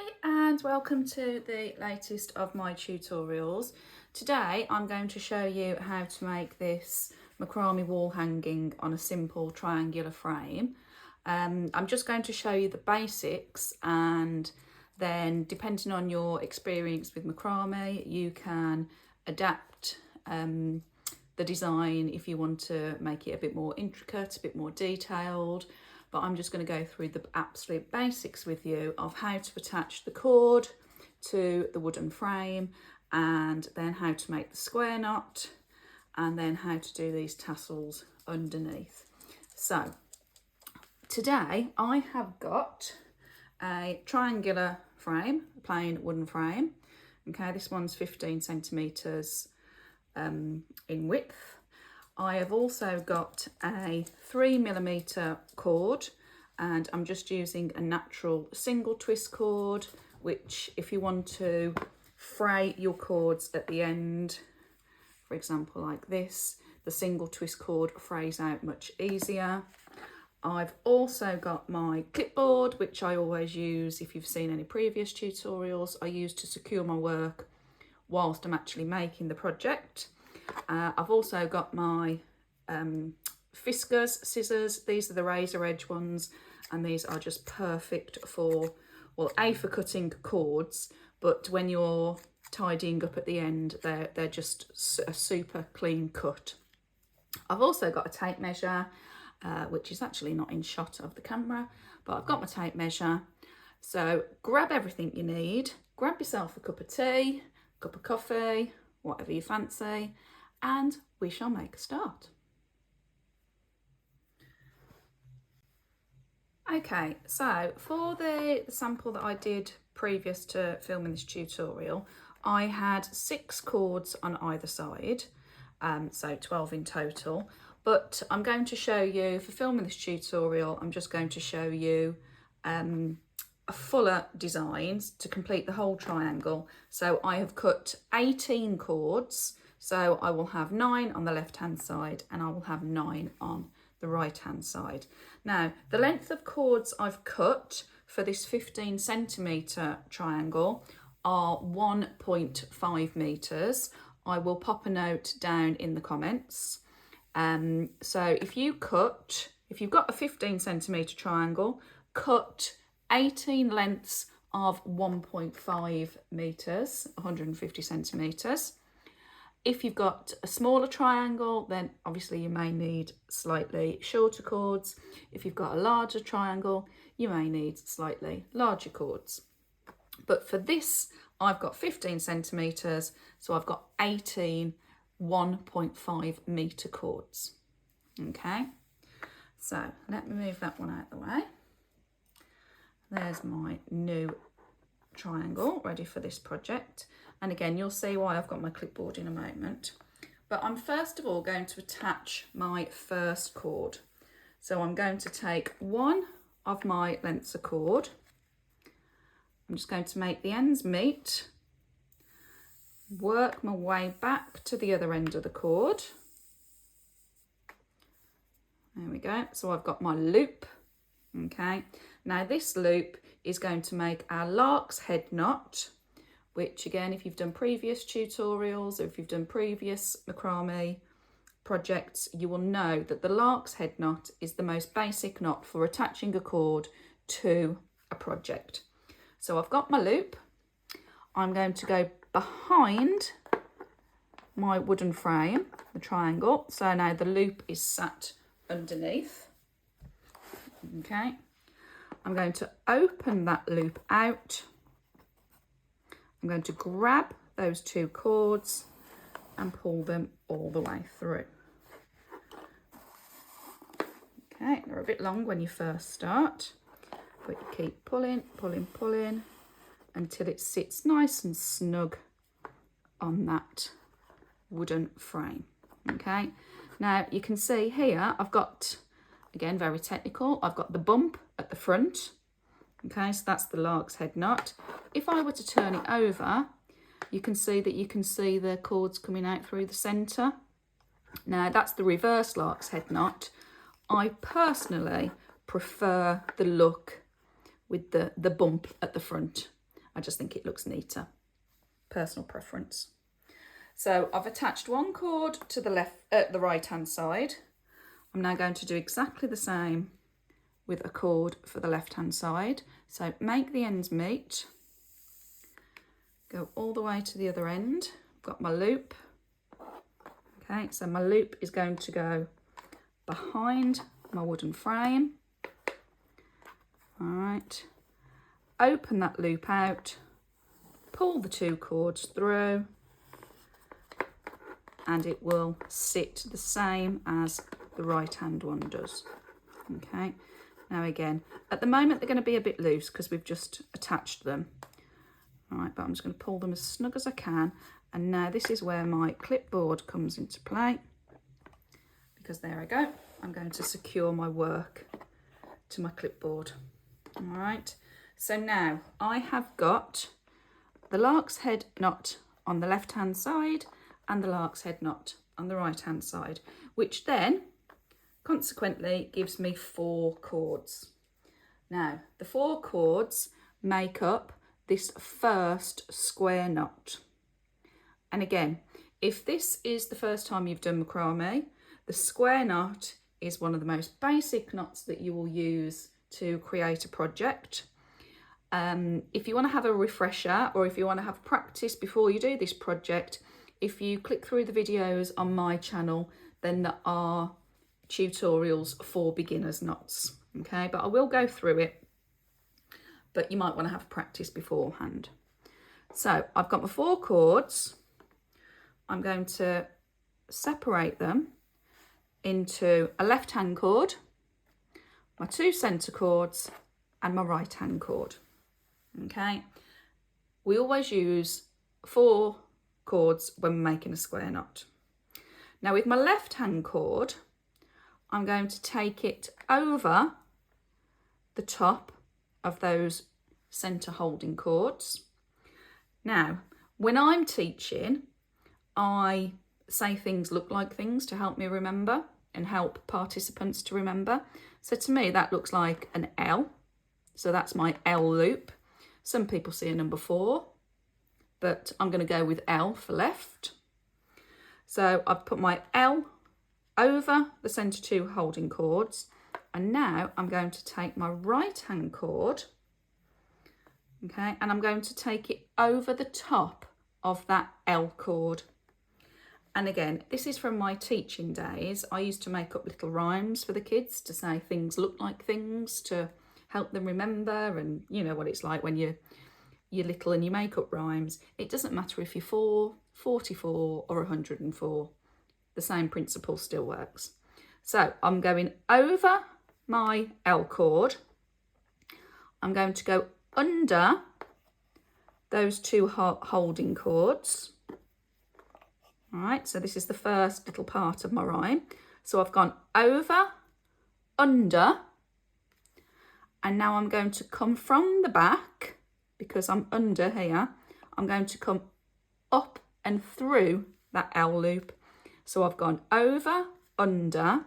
Hi and welcome to the latest of my tutorials. Today I'm going to show you how to make this macrame wall hanging on a simple triangular frame. I'm just going to show you the basics, and then depending on your experience with macrame you can adapt the design if you want to make it a bit more intricate, a bit more detailed. But I'm just going to go through the absolute basics with you of how to attach the cord to the wooden frame, and then how to make the square knot, and then how to do these tassels underneath. So today I have got a triangular frame, a plain wooden frame. Okay, this one's 15 centimetres in width. I have also got a 3mm cord, and I'm just using a natural single twist cord, which if you want to fray your cords at the end, for example like this, the single twist cord frays out much easier. I've also got my clipboard, which I always use. If you've seen any previous tutorials, I use to secure my work whilst I'm actually making the project. I've also got my Fiskars scissors. These are the razor edge ones, and these are just perfect for, well, A, for cutting cords, but when you're tidying up at the end, they're just a super clean cut. I've also got a tape measure, which is actually not in shot of the camera, but I've got my tape measure. So grab everything you need, grab yourself a cup of tea, cup of coffee, whatever you fancy, and we shall make a start. Okay, so for the sample that I did previous to filming this tutorial, I had 6 cords on either side, so 12 in total. But I'm going to show you, for filming this tutorial, I'm just going to show you a fuller design to complete the whole triangle. So I have cut 18 cords. So I will have 9 on the left hand side, and I will have 9 on the right hand side. Now the length of cords I've cut for this 15 centimetre triangle are 1.5 metres. I will pop a note down in the comments. So if you've got a 15 centimetre triangle, cut 18 lengths of 1.5 metres, 150 centimetres. If you've got a smaller triangle, then obviously you may need slightly shorter cords. If you've got a larger triangle, you may need slightly larger cords. But for this, I've got 15 centimetres, so I've got 18 1.5 metre cords. Okay, so let me move that one out of the way. There's my new triangle ready for this project, and again you'll see why I've got my clipboard in a moment. But I'm first of all going to attach my first cord. So I'm going to take one of my lengths of cord. I'm just going to make the ends meet, work my way back to the other end of the cord. There we go. So I've got my loop. Okay, now this loop is going to make our lark's head knot, which again, if you've done previous tutorials or if you've done previous macrame projects, you will know that the lark's head knot is the most basic knot for attaching a cord to a project. So I've got my loop. I'm going to go behind my wooden frame, the triangle. So now the loop is sat underneath. Okay, I'm going to open that loop out. I'm going to grab those 2 cords and pull them all the way through. Okay, they're a bit long when you first start, but you keep pulling, pulling, pulling until it sits nice and snug on that wooden frame. Okay, now you can see here I've got, again very technical, I've got the bump at the front. Okay, so that's the lark's head knot. If I were to turn it over, you can see the cords coming out through the centre. Now that's the reverse lark's head knot. I personally prefer the look with the bump at the front. I just think it looks neater. Personal preference. So I've attached one cord to the right hand side. I'm now going to do exactly the same with a cord for the left hand side. So make the ends meet, go all the way to the other end. I've got my loop. Okay, so my loop is going to go behind my wooden frame. All right, open that loop out, pull the 2 cords through, and it will sit the same as the right hand one does. Okay, now again, at the moment they're going to be a bit loose because we've just attached them. All right, but I'm just going to pull them as snug as I can. And now this is where my clipboard comes into play, because there I go. I'm going to secure my work to my clipboard. All right, so now I have got the lark's head knot on the left hand side and the lark's head knot on the right hand side, which then consequently gives me 4 cords. Now the 4 cords make up this first square knot. And again, if this is the first time you've done macrame, the square knot is one of the most basic knots that you will use to create a project. If you want to have a refresher, or if you want to have practice before you do this project, if you click through the videos on my channel, then there are tutorials for beginners knots. Okay, but I will go through it, but you might want to have practice beforehand. So I've got my 4 cords. I'm going to separate them into a left hand cord, my 2 centre cords, and my right hand cord. Okay, we always use 4 cords when we're making a square knot. Now with my left hand cord, I'm going to take it over the top of those centre holding cords. Now when I'm teaching, I say things look like things to help me remember and help participants to remember. So to me that looks like an L, so that's my L loop. Some people see a number 4, but I'm going to go with L for left. So I've put my L over the centre 2 holding cords, and now I'm going to take my right hand cord, okay, and I'm going to take it over the top of that L cord. And again, this is from my teaching days. I used to make up little rhymes for the kids to say things look like things to help them remember. And you know what it's like when you're little and you make up rhymes. It doesn't matter if you're 4, 44 or 104. The same principle still works. So I'm going over my L cord. I'm going to go under those 2 holding cords. All right, so this is the first little part of my rhyme. So I've gone over, under, and now I'm going to come from the back, because I'm under here, I'm going to come up and through that L loop. So I've gone over, under,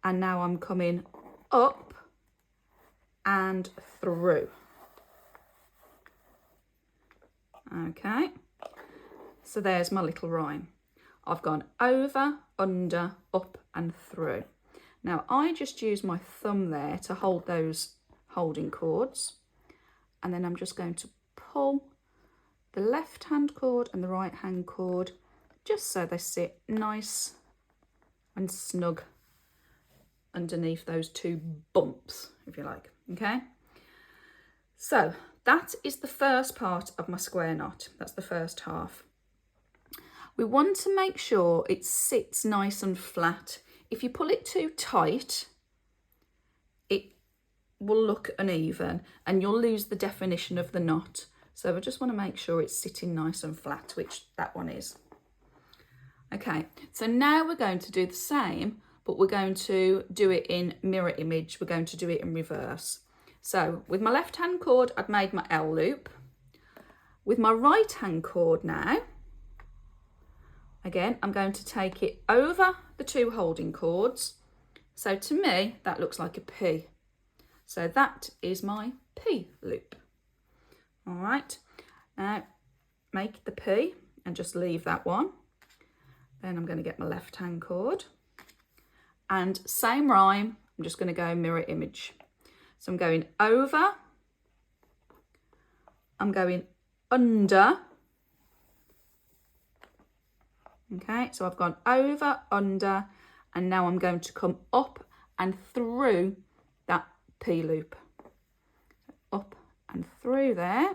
and now I'm coming up and through. Okay. So there's my little rhyme. I've gone over, under, up and through. Now I just use my thumb there to hold those holding cords, and then I'm just going to pull the left hand cord and the right hand cord just so they sit nice and snug underneath those 2 bumps, if you like. Okay, so that is the first part of my square knot. That's the first half. We want to make sure it sits nice and flat. If you pull it too tight, it will look uneven and you'll lose the definition of the knot. So I just want to make sure it's sitting nice and flat, which that one is. Okay, so now we're going to do the same, but we're going to do it in mirror image. We're going to do it in reverse. So with my left hand cord, I've made my L loop. With my right hand cord now, again, I'm going to take it over the 2 holding cords. So to me, that looks like a P. So that is my P loop. All right, now make the P and just leave that one. Then I'm going to get my left hand cord and same rhyme, I'm just going to go mirror image. So I'm going over, I'm going under. Okay, so I've gone over, under, and now I'm going to come up and through that P loop. Up and through there.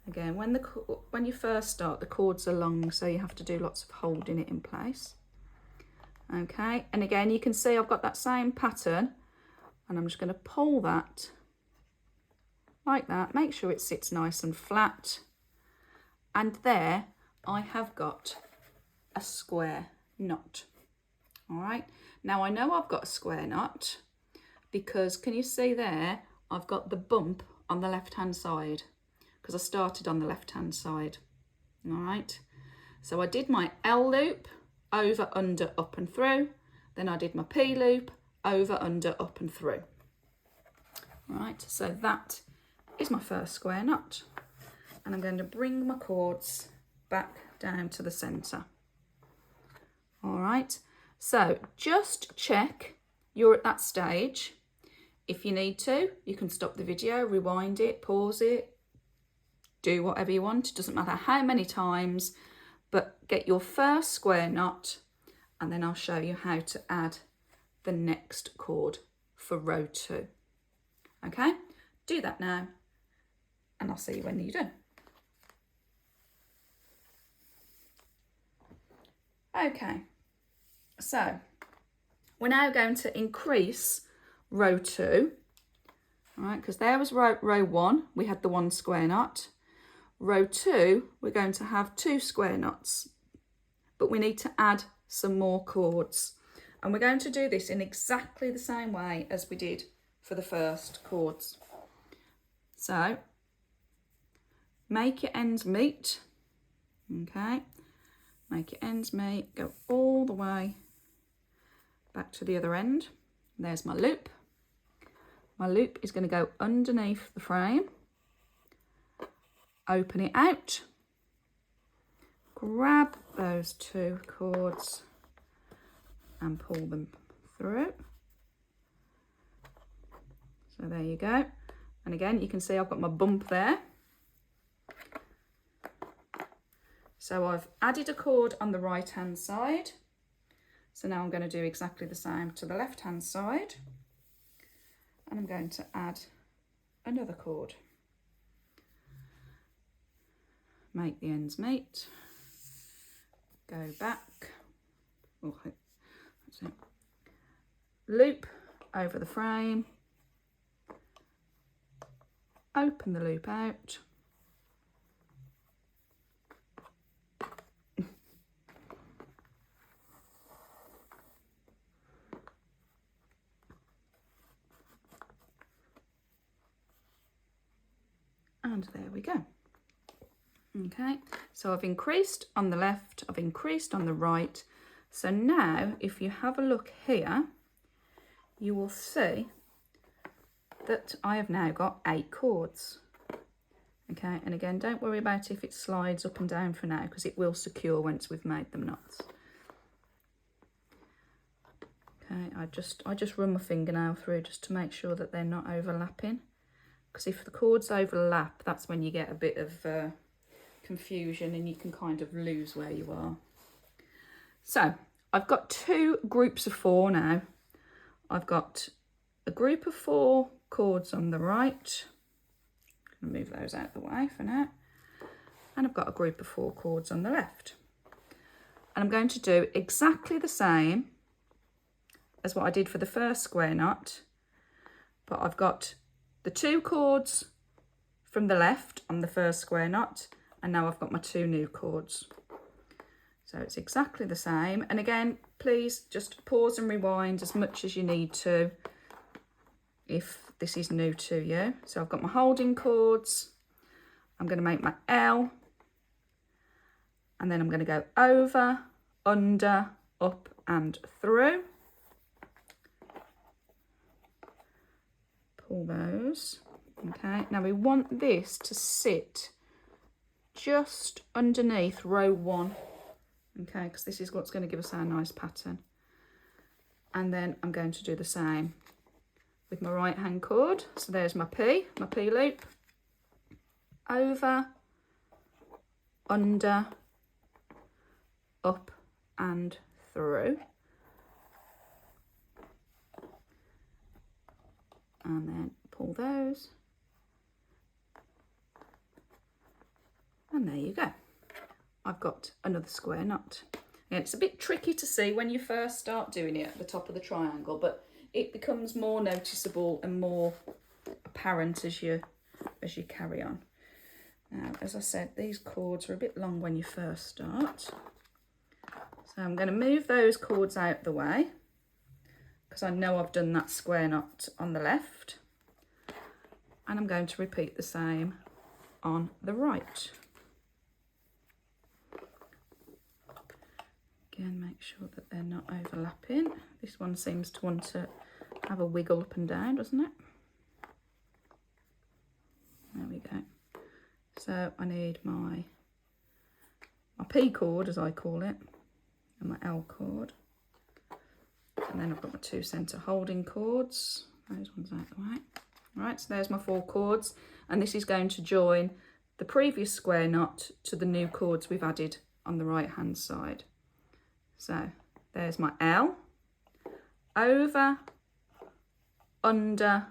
Again, when you first start, the cords are long, so you have to do lots of holding it in place. Okay, and again, you can see I've got that same pattern, and I'm just going to pull that like that. Make sure it sits nice and flat. And there I have got a square knot. All right, now I know I've got a square knot because can you see there? I've got the bump on the left hand side because I started on the left hand side. All right, so I did my L loop, over, under, up and through. Then I did my P loop, over, under, up and through. All right, so that is my first square knot. And I'm going to bring my cords back down to the centre. All right, so just check you're at that stage. If you need to, you can stop the video, rewind it, pause it, do whatever you want. It doesn't matter how many times, but get your first square knot and then I'll show you how to add the next cord for row 2. Okay, do that now and I'll see you when you're done. Okay, so we're now going to increase row 2, all right, because there was row 1, we had the 1 square knot. Row 2, we're going to have 2 square knots, but we need to add some more cords. And we're going to do this in exactly the same way as we did for the first cords. So, make your ends meet, okay, make your ends meet, go all the way back to the other end. There's my loop. My loop is going to go underneath the frame, open it out, grab those 2 cords and pull them through. So there you go. And again, you can see I've got my bump there. So I've added a cord on the right hand side. So now I'm going to do exactly the same to the left hand side. And I'm going to add another cord. Make the ends meet. Go back. Oh, that's it. Loop over the frame. Open the loop out. And there we go. Okay, so I've increased on the left, I've increased on the right. So now if you have a look here, you will see that I have now got 8 cords. Okay, and again, don't worry about if it slides up and down for now because it will secure once we've made them knots. Okay, I just run my fingernail through just to make sure that they're not overlapping. Because if the cords overlap, that's when you get a bit of confusion and you can kind of lose where you are. So I've got 2 groups of 4 now. I've got a group of 4 cords on the right. I'm going to move those out of the way for now. And I've got a group of 4 cords on the left. And I'm going to do exactly the same as what I did for the first square knot, but I've got the 2 cords from the left on the first square knot, and now I've got my 2 new cords. So it's exactly the same. And again, please just pause and rewind as much as you need to if this is new to you. So I've got my holding cords. I'm going to make my L, and then I'm going to go over, under, up and through. Pull those Okay, now we want this to sit just underneath row 1. Okay, because this is what's going to give us our nice pattern. And then I'm going to do the same with my right hand cord. So there's my P loop, over, under, up and through. And then pull those. And there you go. I've got another square knot. Yeah, it's a bit tricky to see when you first start doing it at the top of the triangle, but it becomes more noticeable and more apparent as you carry on. Now, as I said, these cords are a bit long when you first start. So I'm going to move those cords out the way because I know I've done that square knot on the left. And I'm going to repeat the same on the right. Again, make sure that they're not overlapping. This one seems to want to have a wiggle up and down, doesn't it? There we go. So I need my P cord, as I call it, and my L cord. And then I've got my 2 centre holding cords. Those ones out the way. Right, so there's my 4 cords. And this is going to join the previous square knot to the new cords we've added on the right hand side. So there's my L, over, under,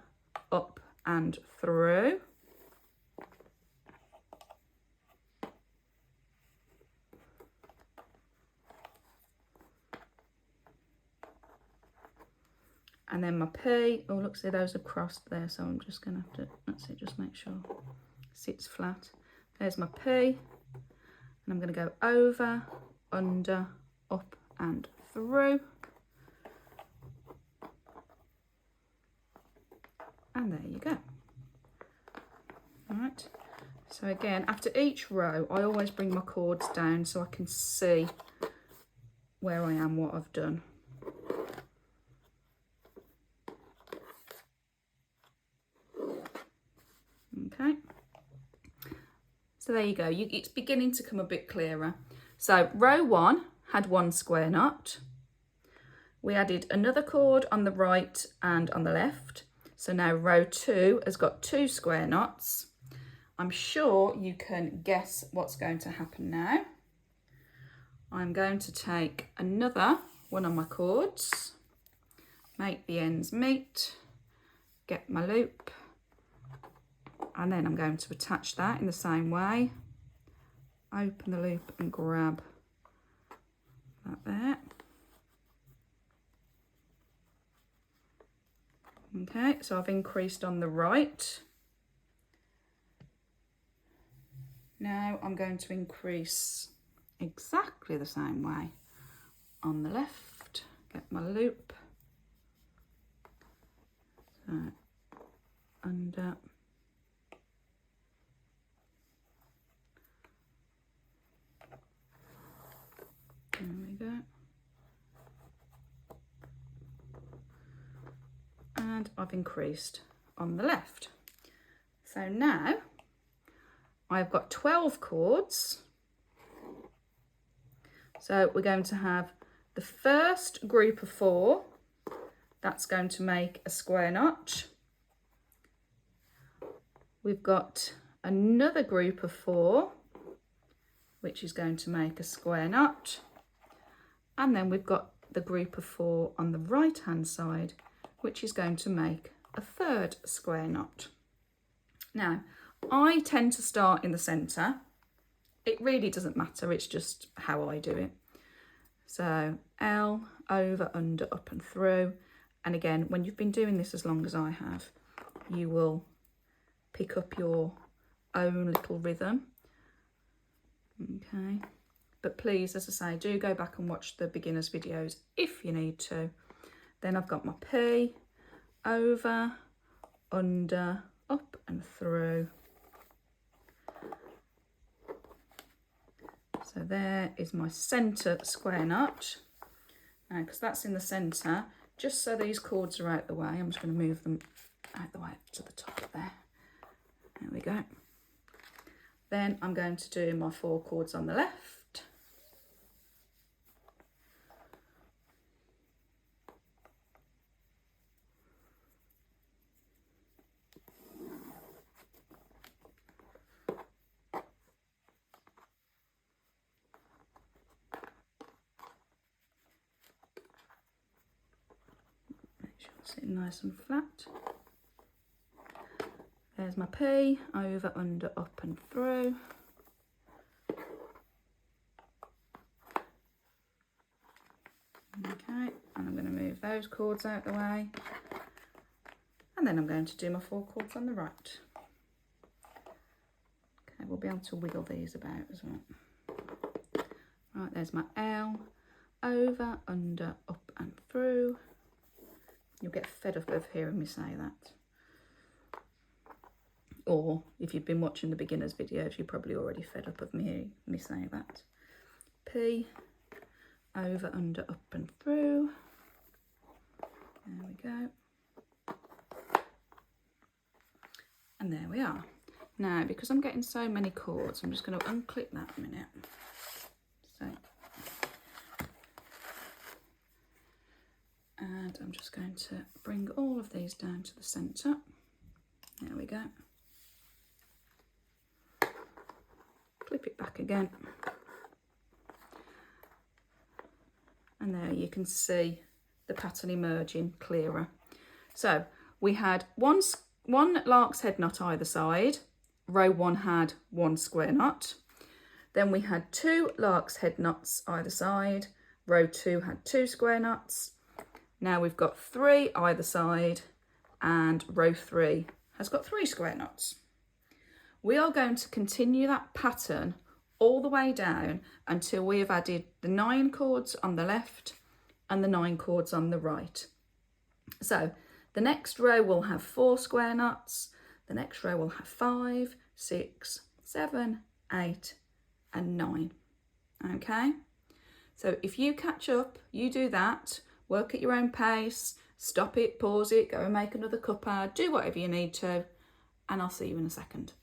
up and through. And then my P, oh look, see those are crossed there, so I'm just going to have to, that's it, just make sure it sits flat. There's my P, and I'm going to go over, under, up and through. And there you go. All right, so again, after each row, I always bring my cords down so I can see where I am, what I've done. Okay, so there you go. It's beginning to come a bit clearer. So row 1 had 1 square knot. We added another cord on the right and on the left. So now row 2 has got 2 square knots. I'm sure you can guess what's going to happen now. I'm going to take another one of my cords, make the ends meet, get my loop, and then I'm going to attach that in the same way. Open the loop and grab that there. Okay, so I've increased on the right. Now I'm going to increase exactly the same way on the left. Get my loop. So under. There we go. And I've increased on the left. So now I've got 12 cords. So we're going to have the first group of 4. That's going to make a square knot. We've got another group of 4, which is going to make a square knot. And then we've got the group of 4 on the right hand side, which is going to make a third square knot. Now, I tend to start in the centre. It really doesn't matter, it's just how I do it. So L, over, under, up and through. And again, when you've been doing this as long as I have, you will pick up your own little rhythm. Okay. But please, as I say, do go back and watch the beginners videos if you need to. Then I've got my P, over, under, up and through. So there is my centre square knot. Now, because that's in the centre, just so these cords are out the way, I'm just going to move them out the way to the top there. There we go. Then I'm going to do my 4 cords on the left. Make sure it's sitting nice and flat. There's my P, over, under, up and through. Okay, and I'm going to move those cords out the way. And then I'm going to do my 4 cords on the right. Okay, we'll be able to wiggle these about as well. Right, there's my L, over, under, up and through. You'll get fed up of hearing me say that. Or if you've been watching the beginners videos, you're probably already fed up of me saying that. P, over, under, up and through. There we go. And there we are. Now, because I'm getting so many cords, I'm just going to unclip that a minute. So, and I'm just going to bring all of these down to the centre. There we go. Clip it back again. And there you can see the pattern emerging clearer. So we had one lark's head knot either side. Row 1 had 1 square knot. Then we had 2 lark's head knots either side. Row 2 had 2 square knots. Now we've got 3 either side, and row 3 has got 3 square knots. We are going to continue that pattern all the way down until we have added the 9 cords on the left and the 9 cords on the right. So the next row will have 4 square knots, the next row will have 5, 6, 7, 8 and 9. Okay, so if you catch up, you do that, work at your own pace, stop it, pause it, go and make another cuppa, do whatever you need to, and I'll see you in a second.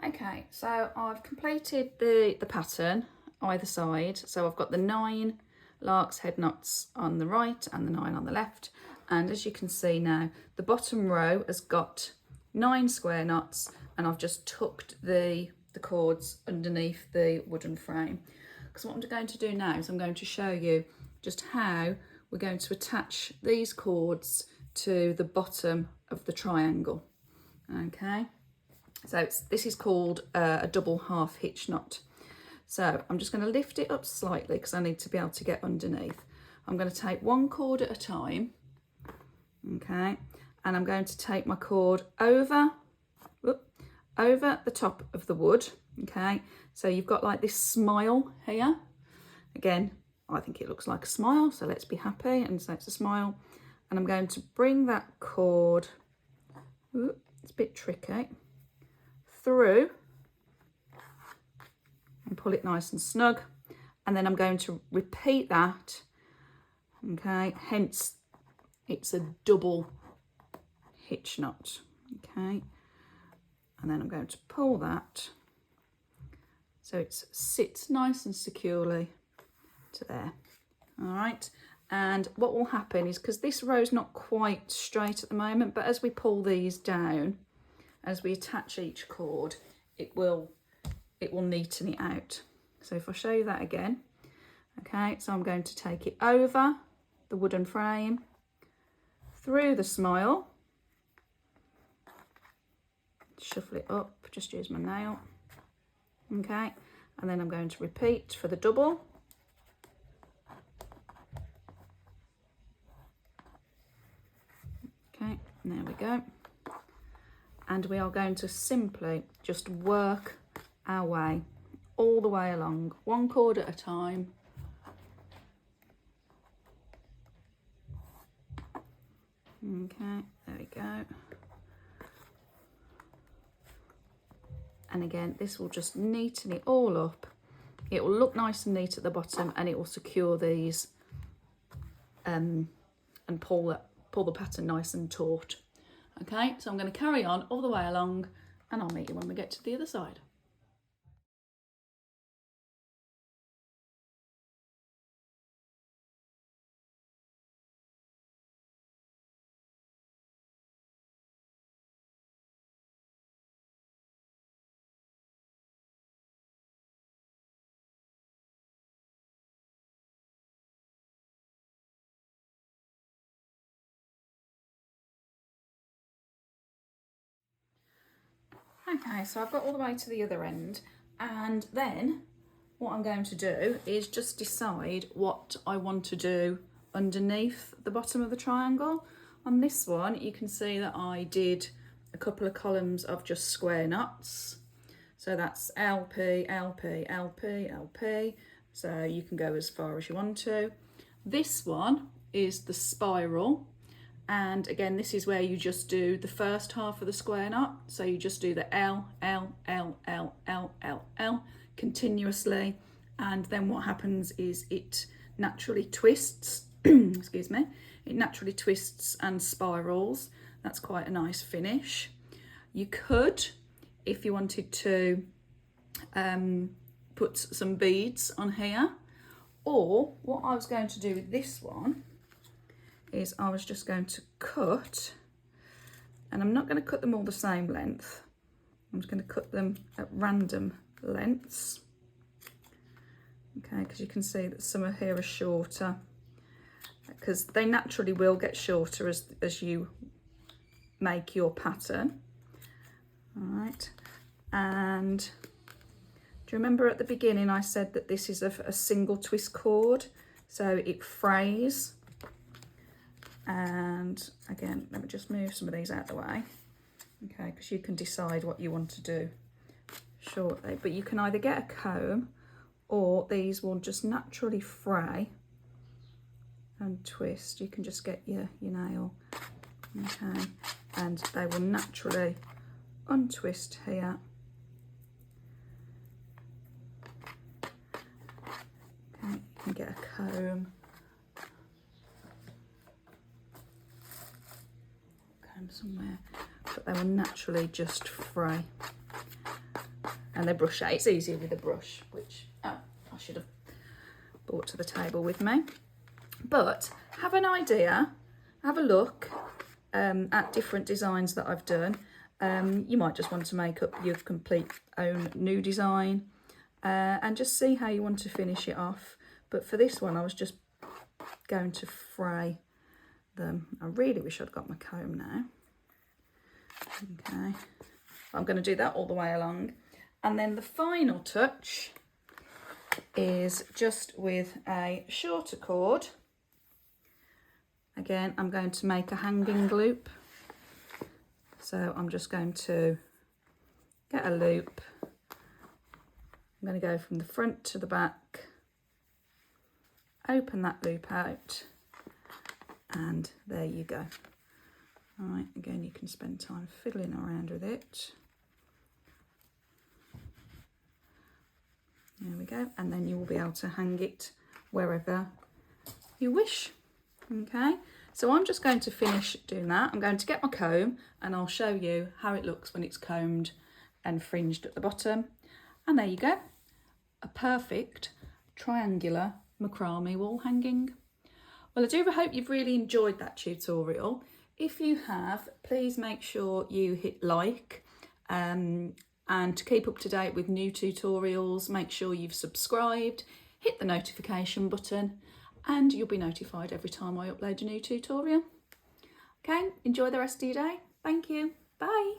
Okay, so I've completed the pattern either side. So I've got the 9 lark's head knots on the right and the 9 on the left. And as you can see now, the bottom row has got 9 square knots, and I've just tucked the cords underneath the wooden frame. Because what I'm going to do now is I'm going to show you just how we're going to attach these cords to the bottom of the triangle. Okay. So this is called a double half hitch knot. So I'm just going to lift it up slightly because I need to be able to get underneath. I'm going to take 1 cord at a time, okay, and I'm going to take my cord over the top of the wood, okay. So you've got like this smile here. Again, I think it looks like a smile, so let's be happy and say it's a smile. And I'm going to bring that cord, it's a bit tricky, through and pull it nice and snug, and then I'm going to repeat that, okay, hence it's a double hitch knot, okay, and then I'm going to pull that so it sits nice and securely to there. All right, and what will happen is, because this row's not quite straight at the moment, but as we pull these down, as we attach each cord, it will neaten it out. So if I show you that again, okay, so I'm going to take it over the wooden frame, through the smile, shuffle it up, just use my nail, okay, and then I'm going to repeat for the double. Okay, and there we go. And we are going to simply just work our way all the way along, 1 cord at a time. Okay, there we go. And again, this will just neaten it all up. It will look nice and neat at the bottom, and it will secure these and pull the pattern nice and taut. Okay, so I'm going to carry on all the way along, and I'll meet you when we get to the other side. Okay, so I've got all the way to the other end, and then what I'm going to do is just decide what I want to do underneath the bottom of the triangle. On this one, you can see that I did a couple of columns of just square knots. So that's LP, LP, LP, LP. So you can go as far as you want to. This one is the spiral. And again, this is where you just do the first half of the square knot. So you just do the L, L, L, L, L, L, L continuously. And then what happens is it naturally twists, excuse me, it naturally twists and spirals. That's quite a nice finish. You could, if you wanted to, put some beads on here. Or what I was going to do with this one is I was just going to cut, and I'm not going to cut them all the same length. I'm just going to cut them at random lengths. Okay, because you can see that some of here are shorter, because they naturally will get shorter as you make your pattern. All right, and do you remember at the beginning I said that this is a single twist cord, so it frays. And again, let me just move some of these out of the way, okay, because you can decide what you want to do shortly. But you can either get a comb, or these will just naturally fray and twist. You can just get your nail, okay, and they will naturally untwist here. Okay, you can get a comb. Somewhere, but they will naturally just fray, and they brush out. It's easier with a brush, which I should have brought to the table with me. But have an idea, have a look at different designs that I've done. You might just want to make up your complete own new design and just see how you want to finish it off. But for this one, I was just going to fray them. I really wish I'd got my comb now. Okay, I'm going to do that all the way along, and then the final touch is just with a shorter cord. Again, I'm going to make a hanging loop, so I'm just going to get a loop. I'm going to go from the front to the back, open that loop out, and there you go. All right, again, you can spend time fiddling around with it. There we go, and then you will be able to hang it wherever you wish. Okay, so I'm just going to finish doing that. I'm going to get my comb, and I'll show you how it looks when it's combed and fringed at the bottom. And there you go, a perfect triangular macrame wall hanging. Well, I do hope you've really enjoyed that tutorial. If you have, please make sure you hit like, and to keep up to date with new tutorials, make sure you've subscribed, hit the notification button, and you'll be notified every time I upload a new tutorial. Okay, enjoy the rest of your day. Thank you. Bye.